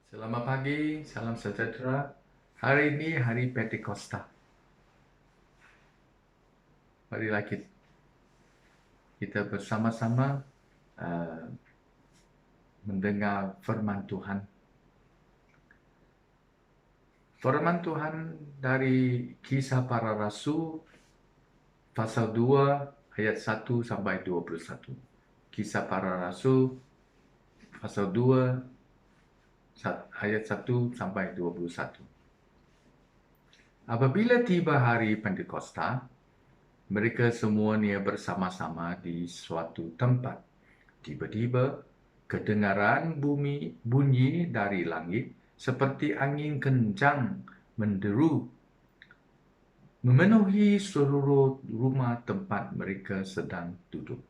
Selamat pagi, salam sejahtera. Hari ini hari Pentakosta. Marilah kita bersama-sama uh, mendengar firman Tuhan. Firman Tuhan dari Kisah Para Rasul pasal 2 ayat 1 sampai 21. Kisah Para Rasul pasal 2 ayat 1 sampai 21. Apabila tiba hari Pentakosta, mereka semuanya bersama-sama di suatu tempat. Tiba-tiba, kedengaran bunyi dari langit seperti angin kencang menderu, memenuhi seluruh rumah tempat mereka sedang duduk.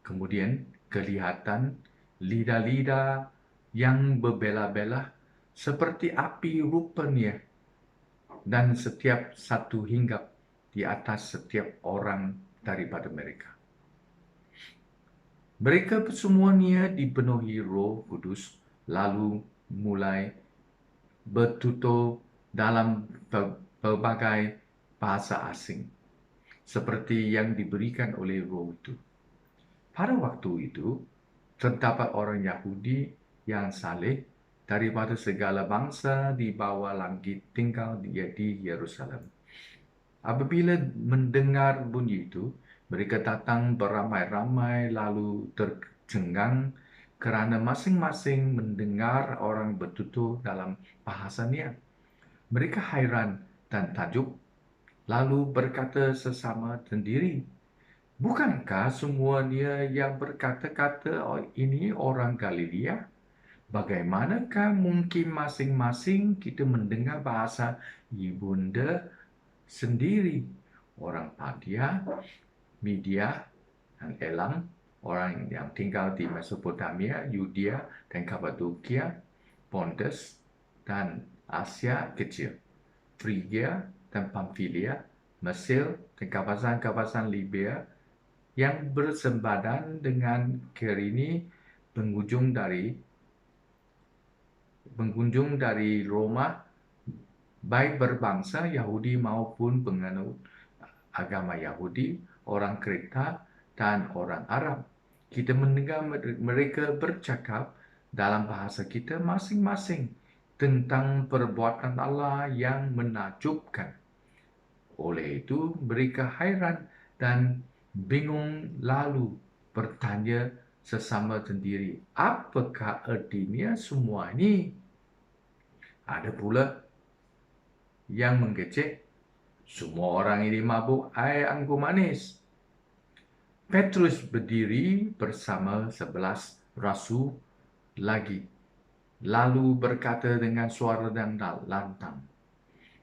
Kemudian, kelihatan lidah-lidah yang berbelah-belah seperti api rupanya, dan setiap satu hinggap di atas setiap orang daripada mereka. Mereka semuanya dipenuhi Roh Kudus, lalu mulai bertutur dalam berbagai bahasa asing, seperti yang diberikan oleh Roh itu. Pada waktu itu, terdapat orang Yahudi yang saleh daripada segala bangsa di bawah langit tinggal di Yerusalem. Apabila mendengar bunyi itu, mereka datang beramai-ramai lalu tercengang kerana masing-masing mendengar orang bertutur dalam bahasanya. Mereka hairan dan takjub, lalu berkata sesama sendiri, "Bukankah semuanya yang berkata-kata ini orang Galilea? Bagaimanakah mungkin masing-masing kita mendengar bahasa ibunda sendiri?" Orang Partia, Media, dan Elam, orang yang tinggal di Mesopotamia, Yudea, dan Kapadokia, Pontus, dan Asia Kecil, Frigia dan Pamfilia, Mesir, dan kawasan-kawasan Libya yang bersempadan dengan Kirini, pengunjung dari Roma, baik berbangsa Yahudi maupun penganut agama Yahudi, orang Kreta, dan orang Arab. Kita mendengar mereka bercakap dalam bahasa kita masing-masing tentang perbuatan Allah yang menakjubkan. Oleh itu, mereka hairan dan bingung lalu bertanya sesama sendiri, apakah artinya semua ini? Ada pula yang mengecek, semua orang ini mabuk air anggur manis. Petrus berdiri bersama 11 rasul lagi, lalu berkata dengan suara dan lantang,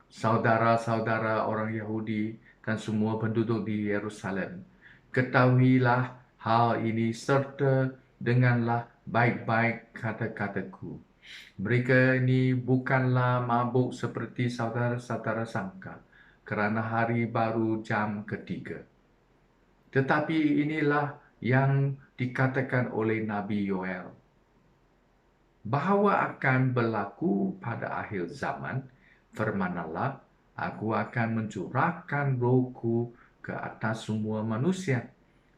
"Saudara-saudara orang Yahudi dan semua penduduk di Yerusalem, ketahuilah hal ini serta dengarlah baik-baik kata-kataku. Mereka ini bukanlah mabuk seperti saudara-saudara sangka, kerana hari baru jam ketiga. Tetapi inilah yang dikatakan oleh Nabi Yoel, bahawa akan berlaku pada akhir zaman, firman Allah, aku akan mencurahkan rohku ke atas semua manusia.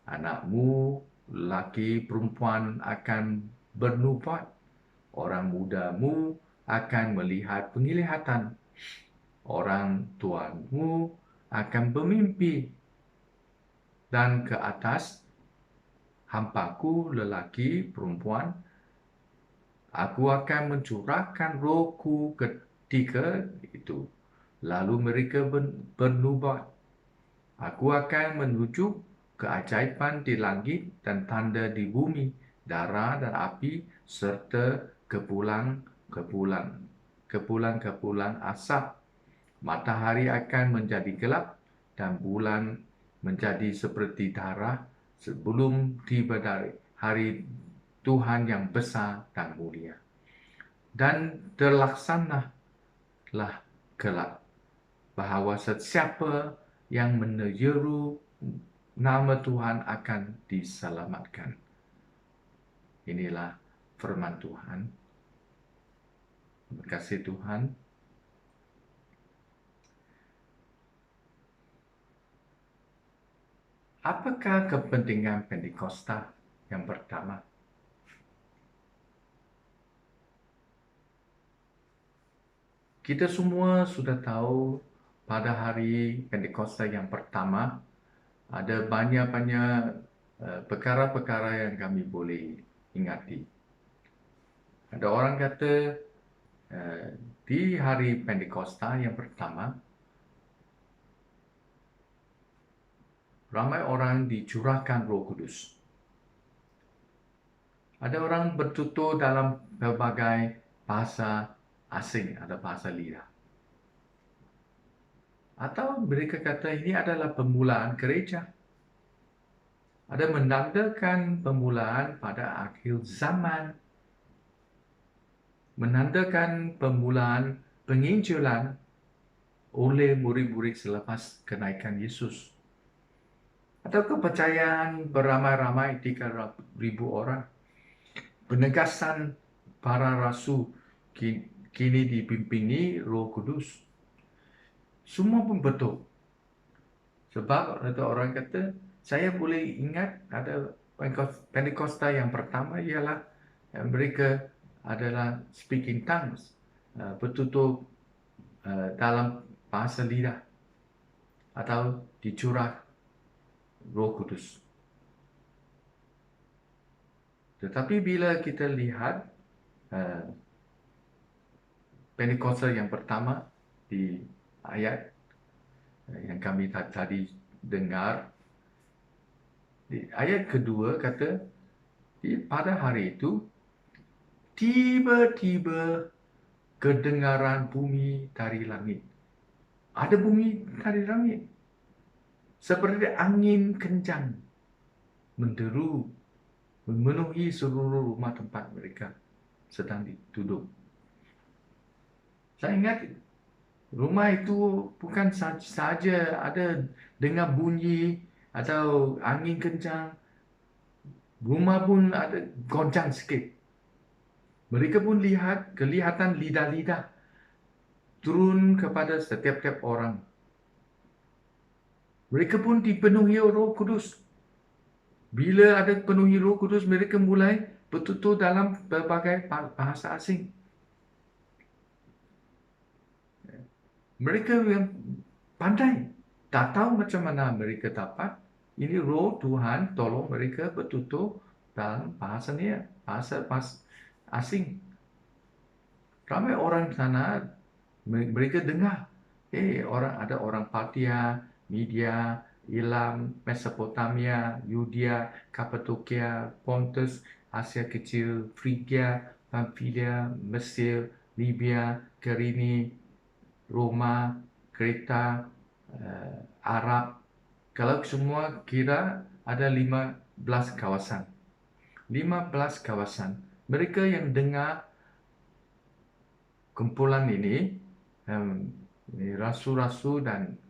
Anakmu, laki perempuan akan bernubuat. Orang mudamu akan melihat penglihatan. Orang tuamu akan bermimpi. Dan ke atas hampaku lelaki perempuan, aku akan mencurahkan rohku ketika itu. Lalu mereka bernubuat. Aku akan menunjuk keajaiban di langit dan tanda di bumi, darah dan api, serta kepulan asap. Matahari akan menjadi gelap dan bulan menjadi seperti darah sebelum tiba dari hari Tuhan yang besar dan mulia. Dan terlaksanalah kelak bahawa sesiapa yang menyeru nama Tuhan akan diselamatkan. Inilah firman Tuhan. Kasih Tuhan. Apakah kepentingan Pentakosta yang pertama? Kita semua sudah tahu pada hari Pentakosta yang pertama ada banyak-banyak perkara-perkara yang kami boleh ingati. Ada orang kata di hari Pentakosta yang pertama ramai orang dicurahkan Roh Kudus. Ada orang bertutur dalam berbagai bahasa asing, ada bahasa lidah. Atau mereka kata ini adalah permulaan gereja. Ada menandakan permulaan pada akhir zaman. Menandakan permulaan penginjilan oleh murid-murid selepas kenaikan Yesus. Atau kepercayaan beramai-ramai 3,000 orang. Penegasan para rasul kini dipimpini Roh Kudus. Semua pun betul. Sebab ada orang kata, saya boleh ingat ada Pentakosta yang pertama ialah mereka adalah speaking tongues, bertutur dalam bahasa lidah atau dicurah Roh Kudus. Tetapi bila kita lihat Pentakosta yang pertama di ayat yang kami tadi dengar, di ayat kedua kata, pada hari itu tiba-tiba kedengaran bumi dari langit. Ada bumi dari langit. Seperti angin kencang menderu, memenuhi seluruh rumah tempat mereka sedang duduk. Saya ingat rumah itu bukan saja ada dengar bunyi atau angin kencang. Rumah pun ada goncang sikit. Mereka pun kelihatan lidah-lidah turun kepada setiap-tiap orang. Mereka pun dipenuhi Roh Kudus. Bila ada penuhi Roh Kudus, mereka mulai bertutur dalam berbagai bahasa asing. Mereka yang pandai, tak tahu macam mana mereka dapat. Ini Roh Tuhan tolong mereka bertutur dalam bahasa asing. Ramai orang sana, mereka dengar. Ada orang Partia, Media, Elam, Mesopotamia, Yudea, Kapadokia, Pontus, Asia Kecil, Frigia, Pamphylia, Mesir, Libya, Kirene, Roma, Kreta, Arab. Kalau semua kira ada 15 kawasan. 15 kawasan. Mereka yang dengar kumpulan ini, rasul-rasul dan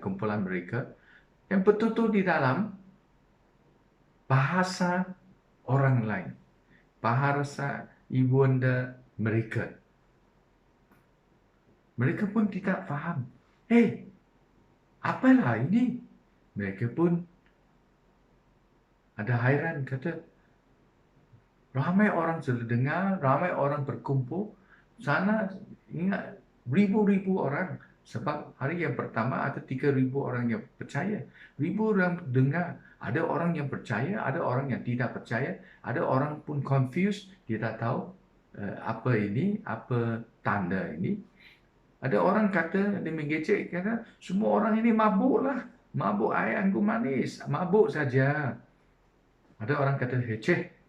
kumpulan mereka, yang bertutur di dalam bahasa orang lain. Bahasa ibunda mereka. Mereka pun tidak faham. Apalah ini? Mereka pun ada hairan, kata, ramai orang sudah dengar, ramai orang berkumpul. Sana ingat ribu-ribu orang. Sebab hari yang pertama ada 3,000 orang yang percaya. Ribu orang dengar. Ada orang yang percaya, ada orang yang tidak percaya. Ada orang pun confused, dia tak tahu apa ini, apa tanda ini. Ada orang kata, dia mengecek, kata, semua orang ini mabuk lah. Mabuk air anggur manis. Mabuk saja. Ada orang kata,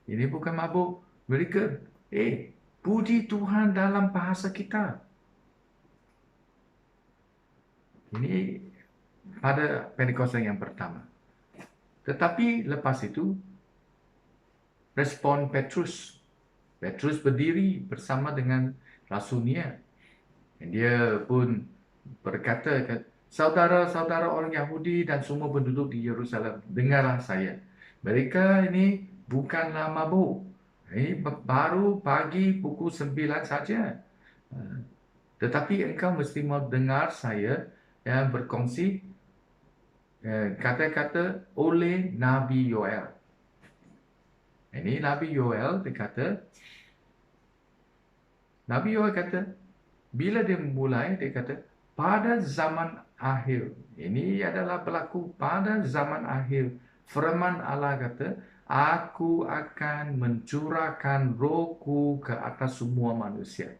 ini bukan mabuk. Mereka, puji Tuhan dalam bahasa kita. Ini pada Pentakosta yang pertama. Tetapi lepas itu, respon Petrus. Petrus berdiri bersama dengan Rasulnya. Dia pun berkata, saudara-saudara orang Yahudi dan semua penduduk di Yerusalem, dengarlah saya. Mereka ini bukanlah mabuk. Ini baru pagi pukul 9 saja. Tetapi engkau mesti mau dengar saya yang berkongsi kata-kata oleh Nabi Yoel. Ini Nabi Yoel Nabi Yoel kata, bila dia mulai, dia kata, pada zaman akhir. Ini adalah berlaku pada zaman akhir. Firman Allah kata, aku akan mencurahkan rohku ke atas semua manusia.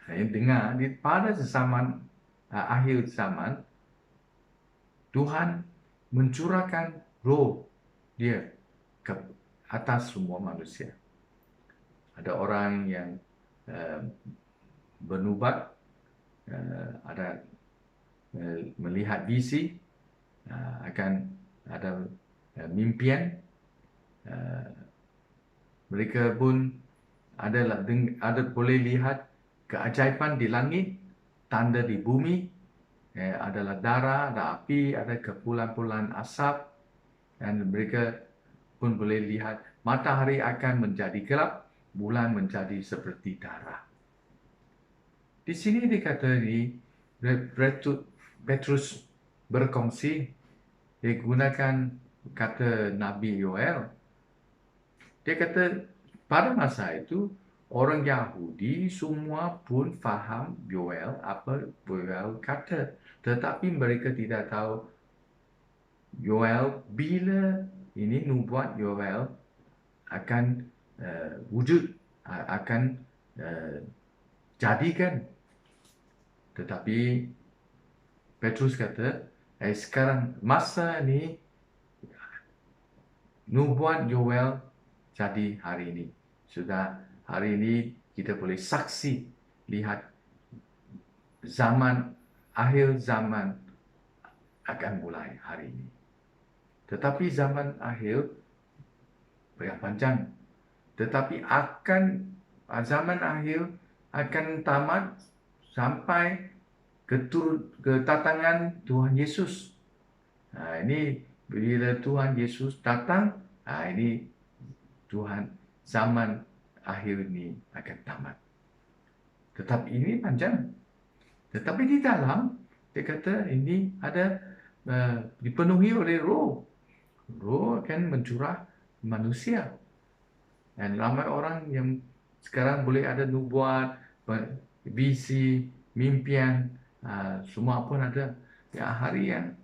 Saya dengar, pada zaman akhir zaman, Tuhan mencurahkan roh dia ke atas semua manusia. Ada orang yang bernubat, ada melihat visi, akan ada mimpian. Mereka pun ada boleh lihat keajaiban di langit, tanda di bumi, adalah darah, ada api, ada kepulan-pulan asap, dan mereka pun boleh lihat matahari akan menjadi gelap, bulan menjadi seperti darah. Di sini dikata Petrus berkongsi, dia gunakan kata Nabi Yoel. Dia kata pada masa itu orang Yahudi semua pun faham Yoel, apa Yoel kata. Tetapi mereka tidak tahu Yoel bila ini nubuat Yoel akan wujud, akan jadikan. Tetapi Petrus kata, sekarang masa ini nubuat Yoel jadi hari ini. Sudah hari ini kita boleh saksi lihat akhir zaman akan mulai hari ini. Tetapi zaman akhir yang panjang. Tetapi zaman akhir akan tamat sampai kedatangan Tuhan Yesus. Ini bila Tuhan Yesus datang, ini zaman akhir ini akan tamat. Tetapi ini panjang. Tetapi di dalam, dia kata ini ada dipenuhi oleh roh. Roh akan mencurah manusia. Dan ramai orang yang sekarang boleh ada nubuat, visi, mimpian, semua pun ada. Hari yang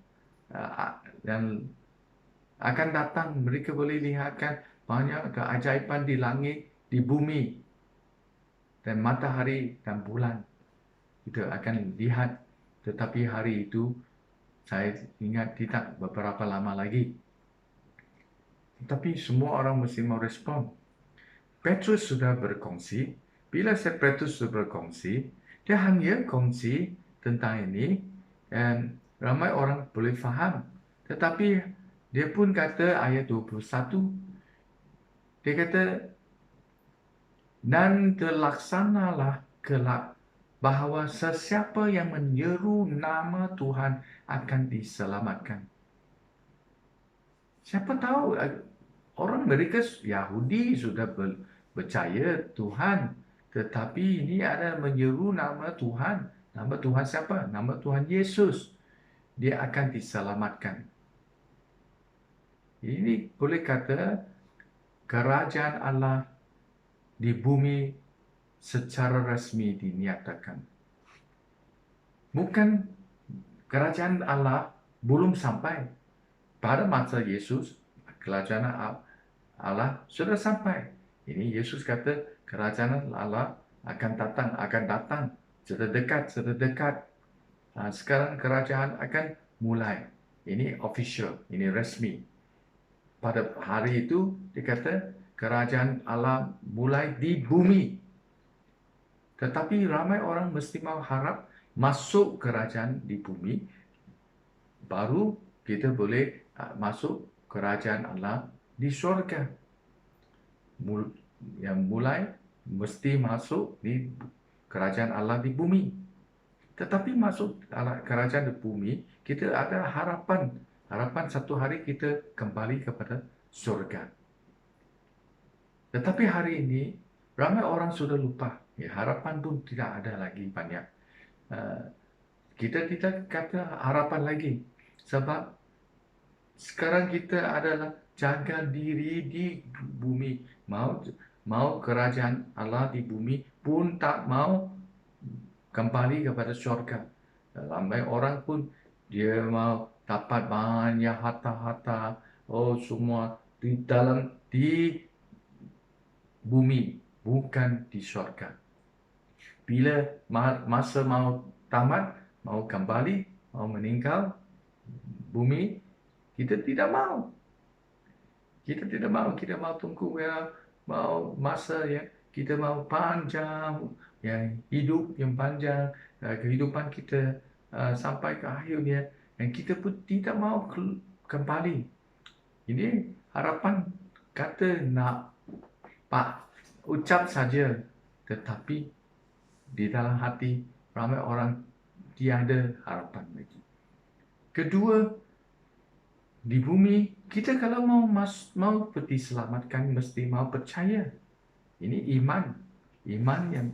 akan datang, mereka boleh lihatkan banyak keajaiban di langit, di bumi, dan matahari dan bulan. Kita akan lihat. Tetapi hari itu, saya ingat tidak beberapa lama lagi. Tetapi semua orang mesti mau respon. Petrus sudah berkongsi. Bila Petrus sudah berkongsi, dia hanya kongsi tentang ini dan ramai orang boleh faham. Tetapi dia pun kata ayat 21, dia kata, dan terlaksanalah kelak bahawa sesiapa yang menyeru nama Tuhan akan diselamatkan. Siapa tahu orang mereka Yahudi sudah percaya Tuhan, tetapi ini ada menyeru nama Tuhan. Nama Tuhan siapa? Nama Tuhan Yesus. Dia akan diselamatkan. Ini boleh kata kerajaan Allah di bumi secara rasmi dinyatakan. Bukan kerajaan Allah belum sampai. Pada masa Yesus, kerajaan Allah sudah sampai. Ini Yesus kata kerajaan Allah akan datang. Sudah dekat. Sekarang kerajaan akan mulai. Ini official, ini resmi. Pada hari itu, dikata kerajaan Allah mulai di bumi. Tetapi ramai orang mesti mau harap masuk kerajaan di bumi, baru kita boleh masuk kerajaan Allah di surga. Yang mulai mesti masuk di kerajaan Allah di bumi. Tetapi masuk kerajaan di bumi, kita ada harapan. Harapan satu hari kita kembali kepada surga. Tetapi hari ini, ramai orang sudah lupa. Ya, harapan pun tidak ada lagi banyak. Kita tidak kata harapan lagi. Sebab sekarang kita adalah jaga diri di bumi. Mau kerajaan Allah di bumi pun tak mau kembali kepada syurga. Ramai orang pun dia mau dapat banyak harta-harta, semua di bumi, bukan di syurga. Bila masa mau tamat, mau kembali, mau meninggal bumi, kita tidak mau. Kita tidak mau. Kita mau tunggu mau masa kita mau panjang, hidup yang panjang, kehidupan kita sampai ke akhirnya, dan kita pun tidak mau kembali. Ini harapan kata nak ucap saja, tetapi di dalam hati ramai orang tiada harapan lagi. Kedua, di bumi kita kalau mau diselamatkan mesti mau percaya. Ini iman yang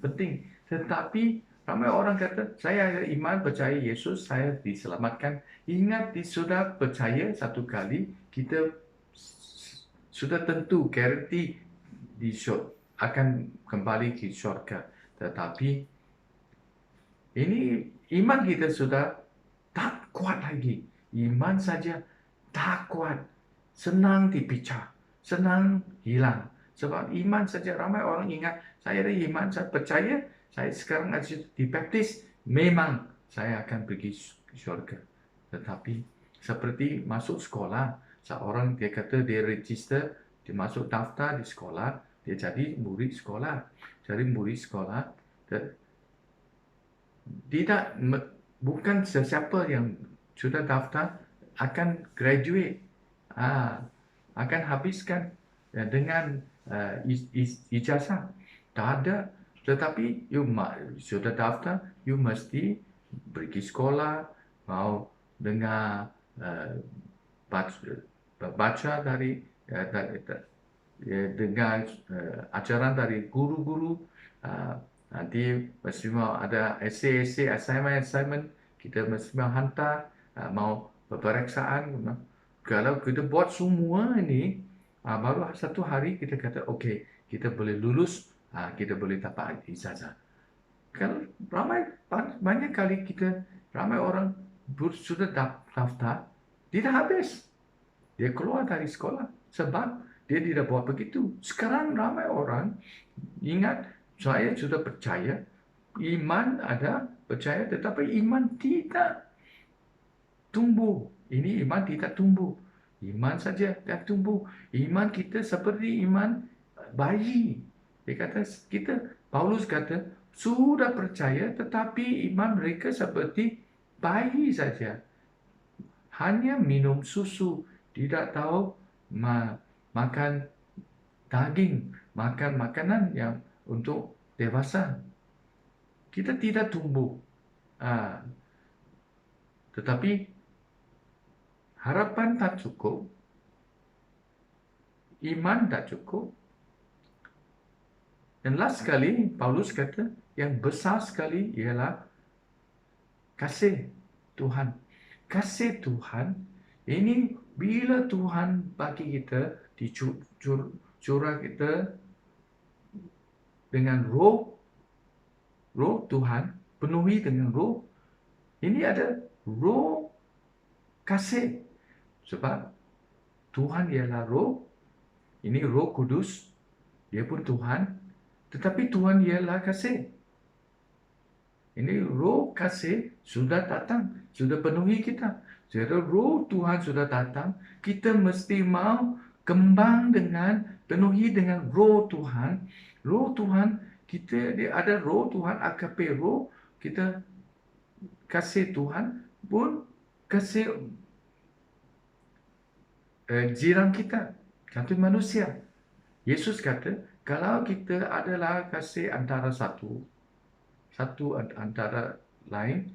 penting. Tetapi ramai orang kata saya ada iman percaya Yesus, saya diselamatkan. Ingat, sudah percaya satu kali, kita sudah tentu guarantee akan kembali ke syurga. Tetapi ini iman kita sudah tak kuat lagi. Iman saja tak kuat. Senang dipecah, senang hilang. Sebab iman saja ramai orang ingat, saya ada iman, saya percaya, saya sekarang ada dibaptis, memang saya akan pergi ke syurga. Tetapi seperti masuk sekolah, seorang dia kata dia register, dia masuk daftar di sekolah, dia jadi murid sekolah. Jadi murid sekolah, bukan sesiapa yang sudah daftar akan graduate, akan habiskan dengan ijazah. Tak ada. Tetapi you sudah daftar, you mesti pergi sekolah, mau dengar baca dari dengar ajaran dari guru-guru. Nanti mesti mau ada essay, assignment, kita mesti mau hantar, mau peperiksaan. Kalau kita buat semua ini, baru satu hari kita kata, okey, kita boleh lulus, kita boleh dapat ijazah. Kalau banyak kali ramai orang sudah daftar, tidak habis. Dia keluar dari sekolah sebab dia tidak buat begitu. Sekarang ramai orang ingat, saya sudah percaya, iman ada, percaya, tetapi iman tidak tumbuh. Ini iman tidak tumbuh. Iman saja tidak tumbuh. Iman kita seperti iman bayi. Paulus kata, sudah percaya, tetapi iman mereka seperti bayi saja. Hanya minum susu, tidak tahu makan daging, makan makanan yang untuk dewasa. Kita tidak tumbuh. Tetapi harapan tak cukup, iman tak cukup. Dan last sekali, Paulus kata, yang besar sekali ialah kasih Tuhan. Kasih Tuhan, ini bila Tuhan bagi kita, dicurah kita dengan roh Tuhan, penuhi dengan roh. Ini ada roh kasih. Sebab Tuhan ialah roh. Ini Roh Kudus. Dia pun Tuhan. Tetapi Tuhan ialah kasih. Ini roh kasih sudah datang, sudah penuhi kita. Jadi roh Tuhan sudah datang, kita mesti mau kembang penuhi dengan roh Tuhan. Roh Tuhan, dia ada roh Tuhan, AKP roh, kita kasih Tuhan pun kasih jiran kita, satu manusia. Yesus kata, kalau kita adalah kasih antara satu antara lain,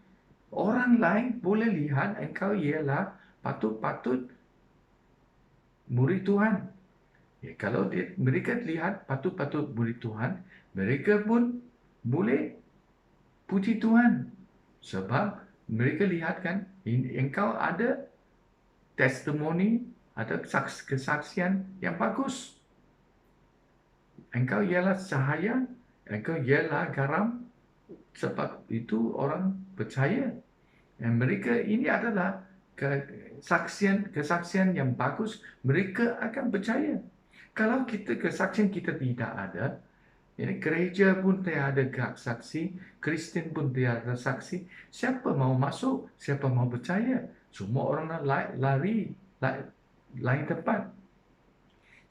orang lain boleh lihat engkau ialah patut murid Tuhan. Ya, kalau mereka lihat patut-patut puji Tuhan, mereka pun boleh puji Tuhan. Sebab mereka lihat kan, engkau ada testimoni, ada kesaksian yang bagus. Engkau ialah cahaya, engkau ialah garam, sebab itu orang percaya. Dan mereka ini adalah kesaksian yang bagus, mereka akan percaya. Kalau kesaksian kita tidak ada, ini gereja pun tidak ada saksi, Kristen pun tidak ada saksi, siapa mau masuk, siapa mau percaya? Semua orang lari lain tempat.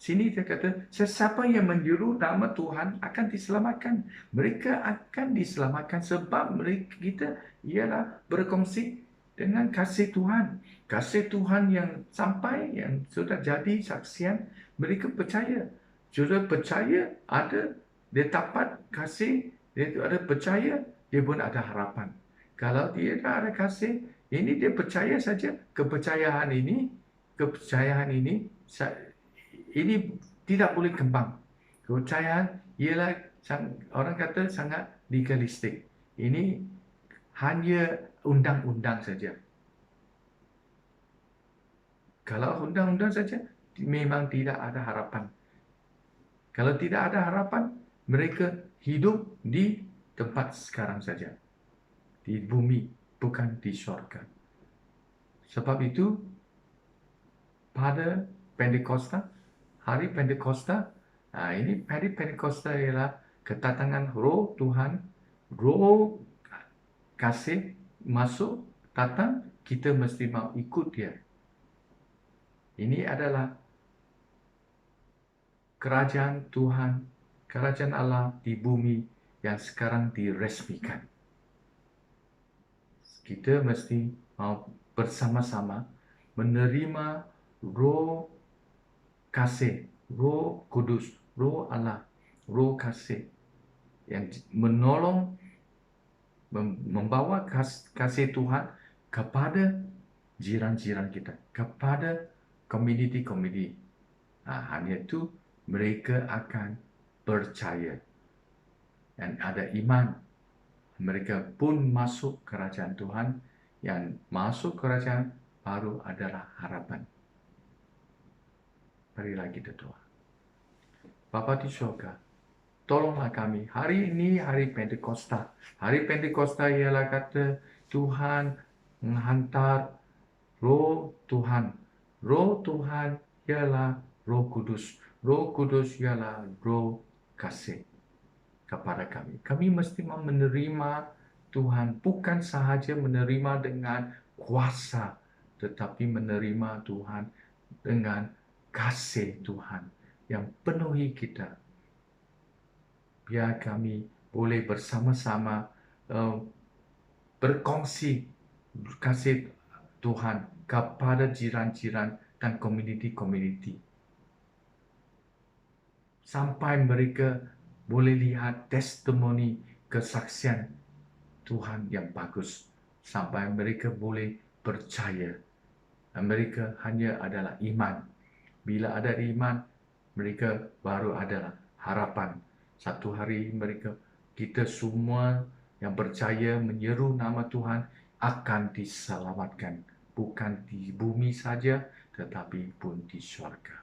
Sini dia kata, sesiapa yang menyeru nama Tuhan akan diselamatkan. Mereka akan diselamatkan sebab kita ialah berkongsi dengan kasih Tuhan. Kasih Tuhan yang sampai, yang sudah jadi saksian, mereka percaya. Sudah percaya, dia dapat kasih, dia ada percaya, dia pun ada harapan. Kalau dia tak ada kasih, ini dia percaya saja. Kepercayaan ini ini tidak boleh kembang. Kepercayaan ialah orang kata sangat legalistik. Ini hanya undang-undang saja. Kalau undang-undang saja, memang tidak ada harapan. Kalau tidak ada harapan, mereka hidup di tempat sekarang saja. Di bumi, bukan di syurga. Sebab itu, pada Pentakosta, hari Pentakosta, ini hari Pentakosta ialah kedatangan Roh Tuhan, Roh kasih masuk, datang, kita mesti mau ikut dia. Ini adalah kerajaan Tuhan, kerajaan Allah di bumi yang sekarang diresmikan. Kita mesti mau bersama-sama menerima Roh kasih, Roh Kudus, Roh Allah, Roh kasih yang menolong, membawa kasih Tuhan kepada jiran-jiran kita, kepada komuniti-komuniti. Hanya itu mereka akan percaya dan ada iman. Mereka pun masuk kerajaan Tuhan. Yang masuk kerajaan baru adalah harapan. Marilah kita doa. Bapa di surga, tolonglah kami. Hari ini hari Pentakosta. Hari Pentakosta ialah kata Tuhan menghantar Roh Tuhan. Roh Tuhan ialah Roh Kudus. Roh Kudus ialah Roh kasih kepada kami. Kami mesti menerima Tuhan, bukan sahaja menerima dengan kuasa, tetapi menerima Tuhan dengan kasih Tuhan yang penuhi kita. Biar kami boleh bersama-sama berkongsi kasih Tuhan kepada jiran-jiran dan komuniti-komuniti. Sampai mereka boleh lihat testimoni kesaksian Tuhan yang bagus. Sampai mereka boleh percaya. Mereka hanya adalah iman. Bila ada iman, mereka baru adalah harapan. Satu hari kita semua yang percaya menyeru nama Tuhan akan diselamatkan. Bukan di bumi saja, tetapi pun di surga.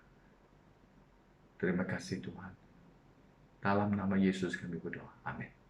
Terima kasih Tuhan. Dalam nama Yesus kami berdoa. Amin.